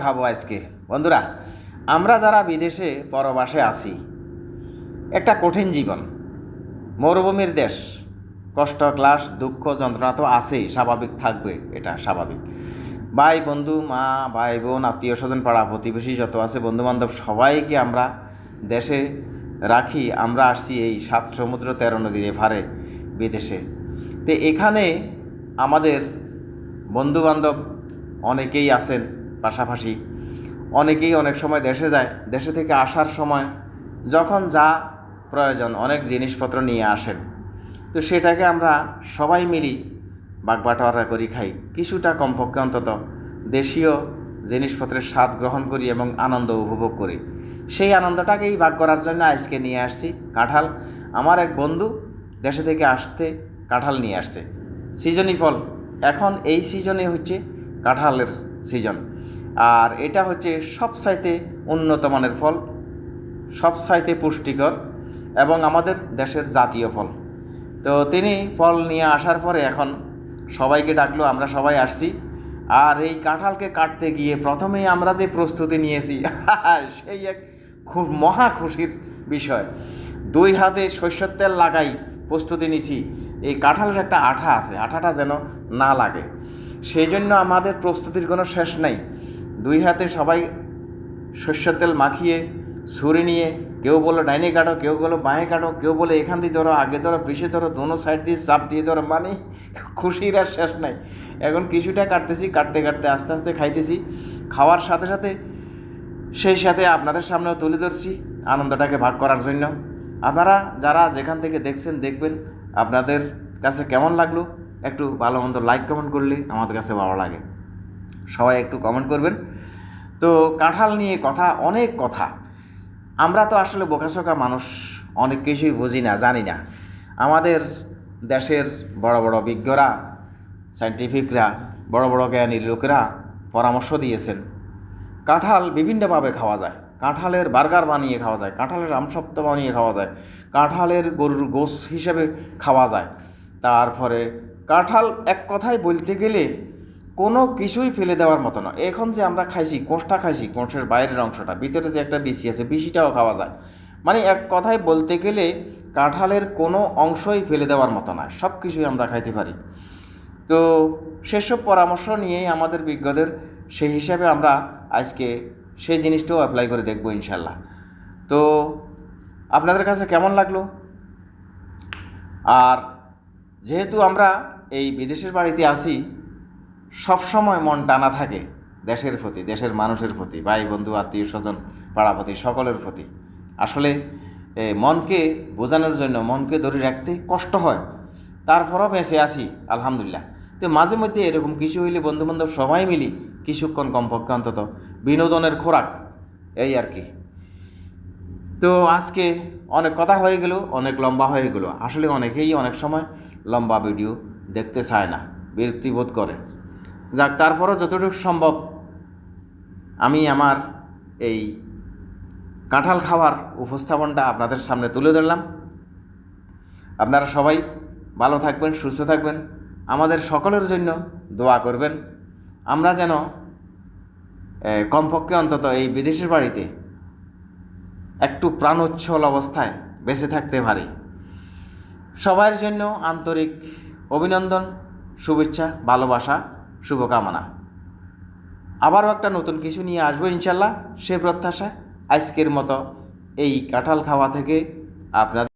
খাবো আজকে বন্ধুরা। আমরা যারা বিদেশে পরবাসে আছি, একটা কঠিন জীবন, মরুভূমির দেশ, কষ্ট ক্লাস দুঃখ যন্ত্রণা তো আছেই, স্বাভাবিক থাকবে, এটা স্বাভাবিক। ভাই বন্ধু, মা ভাই বোন, আত্মীয় স্বজন, পাড়া প্রতিবেশী যত আছে, বন্ধুবান্ধব সবাইকে আমরা দেশে রাখি। আমরা আসছি এই 7 সমুদ্র 13 নদীর এপারে বিদেশে। তো এখানে আমাদের বন্ধুবান্ধব অনেকেই আছেন, পাশাপাশি অনেকেই অনেক সময় দেশে যায়। দেশে থেকে আসার সময় যখন যা প্রয়োজন অনেক জিনিসপত্র নিয়ে আসেন, তো সেটাকে আমরা সবাই মিলি বাগবাটোয়ারা করি, খাই, কিছুটা কমপক্ষে অন্তত দেশীয় জিনিসপত্রের স্বাদ গ্রহণ করি এবং আনন্দ উপভোগ করি। সেই আনন্দটাকেই ভাগ করার জন্য আজকে নিয়ে আসছি কাঁঠাল। আমার এক বন্ধু দেশে থেকে আসতে কাঁঠাল নিয়ে আসছে। সিজনই ফল, এখন এই সিজনে হচ্ছে কাঁঠালের সিজন। আর এটা হচ্ছে সবচাইতে উন্নত মানের ফল, সবচাইতে পুষ্টিকর এবং আমাদের দেশের জাতীয় ফল। তো তিনি ফল নিয়ে আসার পরে এখন সবাইকে ডাকলো, আমরা সবাই আসছি। আর এই কাঁঠালকে কাটতে গিয়ে প্রথমেই আমরা যে প্রস্তুতি নিয়েছি সেই এক খুব মহা খুশির বিষয়। 2 হাতে সরষের তেল লাগাই প্রস্তুতি নিছি। এই কাঁঠালের একটা আঠা আছে, আঠাটা যেন না লাগে, সেই জন্য আমাদের প্রস্তুতির কোনো শেষ নাই। 2 হাতে সবাই সরষের তেল মাখিয়ে ছুরি নিয়ে, কেউ বলো ডাইনে কাটো, কেউ বলো বাঁয়ে কাটো, কেউ বলে এখান দিয়ে ধরো, আগে ধরো, পিছিয়ে ধরো, দোনো সাইড দিয়ে চাপ দিয়ে ধরো, মানে খুশির আর শেষ নাই। এখন কিছুটা কাটতেছি, কাটতে কাটতে আস্তে আস্তে খাইতেছি। খাওয়ার সাথে সাথে সেই সাথে আপনাদের সামনেও তুলে ধরছি আনন্দটাকে ভাগ করার জন্য। আপনারা যারা যেখান থেকে দেখছেন দেখবেন আপনাদের কাছে কেমন লাগলো, একটু ভালো মন্দ লাইক কমেন্ট করলে আমাদের কাছে ভালো লাগে। সবাই একটু কমেন্ট করবেন। তো কাঁঠাল নিয়ে কথা, অনেক কথা। আমরা তো আসলে বোকাশোকা মানুষ, অনেক কিছুই বুঝি না, জানি না। আমাদের দেশের বড় বড় বিজ্ঞরা, সায়েন্টিফিকরা, বড় বড় জ্ঞানী লোকেরা পরামর্শ দিয়েছেন কাঁঠাল বিভিন্নভাবে খাওয়া যায়। কাঁঠালের বার্গার বানিয়ে খাওয়া যায়, কাঁঠালের আমসত্ত্ব বানিয়ে খাওয়া যায়, কাঁঠালের গরুর গোশ হিসেবে খাওয়া যায়। তারপরে কাঁঠাল এক কথায় বলতে গেলে কোনো কিছুই ফেলে দেওয়ার মতো না। এখন যে আমরা খাইছি, কোষটা খাইছি, কোষের বাইরের অংশটা, ভিতরে যে একটা বিচি আছে, বিচিটাও খাওয়া যায়। মানে এক কথায় বলতে গেলে কাঁঠালের কোনো অংশই ফেলে দেওয়ার মতো না, সব কিছুই আমরা খাইতে পারি। তো সেসব পরামর্শ নিয়েই আমাদের বিজ্ঞদের, সেই হিসাবে আমরা আজকে সেই জিনিসটাও অ্যাপ্লাই করে দেখব ইনশাল্লাহ। তো আপনাদের কাছে কেমন লাগলো? আর যেহেতু আমরা এই বিদেশের বাড়িতে আছি, সবসময় মন টানা থাকে দেশের প্রতি, দেশের মানুষের প্রতি, ভাই বন্ধু আত্মীয় স্বজন পাড়াপতি সকলের প্রতি। আসলে মনকে বোঝানোর জন্য, মনকে ধরে রাখতে কষ্ট হয়, তারপরও বেঁচে আছি আলহামদুলিল্লাহ। তো মাঝে মধ্যে এরকম কিছু হইলে বন্ধুবান্ধব সবাই মিলি কিছুক্ষণ কমপক্ষে অন্তত বিনোদনের খোরাক, এই আর কি। তো আজকে অনেক কথা হয়ে গেল, অনেক লম্বা হয়ে গেল। আসলে অনেকেই অনেক সময় লম্বা ভিডিও দেখতে চায় না, বিরক্তিবোধ করে। যাক, তারপরও যতটুকু সম্ভব আমি আমার এই কাঁঠাল খাওয়ার উপস্থাপনটা আপনাদের সামনে তুলে ধরলাম। আপনারা সবাই ভালো থাকবেন, সুস্থ থাকবেন, আমাদের সকলের জন্য দোয়া করবেন। আমরা যেন কমপক্ষে অন্তত এই বিদেশের বাড়িতে একটু প্রাণোচ্ছল অবস্থায় বেঁচে থাকতে পারি। সবার জন্য আন্তরিক অভিনন্দন, শুভেচ্ছা, ভালোবাসা, শুভকামনা। আবারও একটা নতুন কিছু নিয়ে আসবো ইনশাল্লাহ, সে প্রত্যাশা। আজকের মতো এই কাঁঠাল খাওয়া থেকে আপনাদের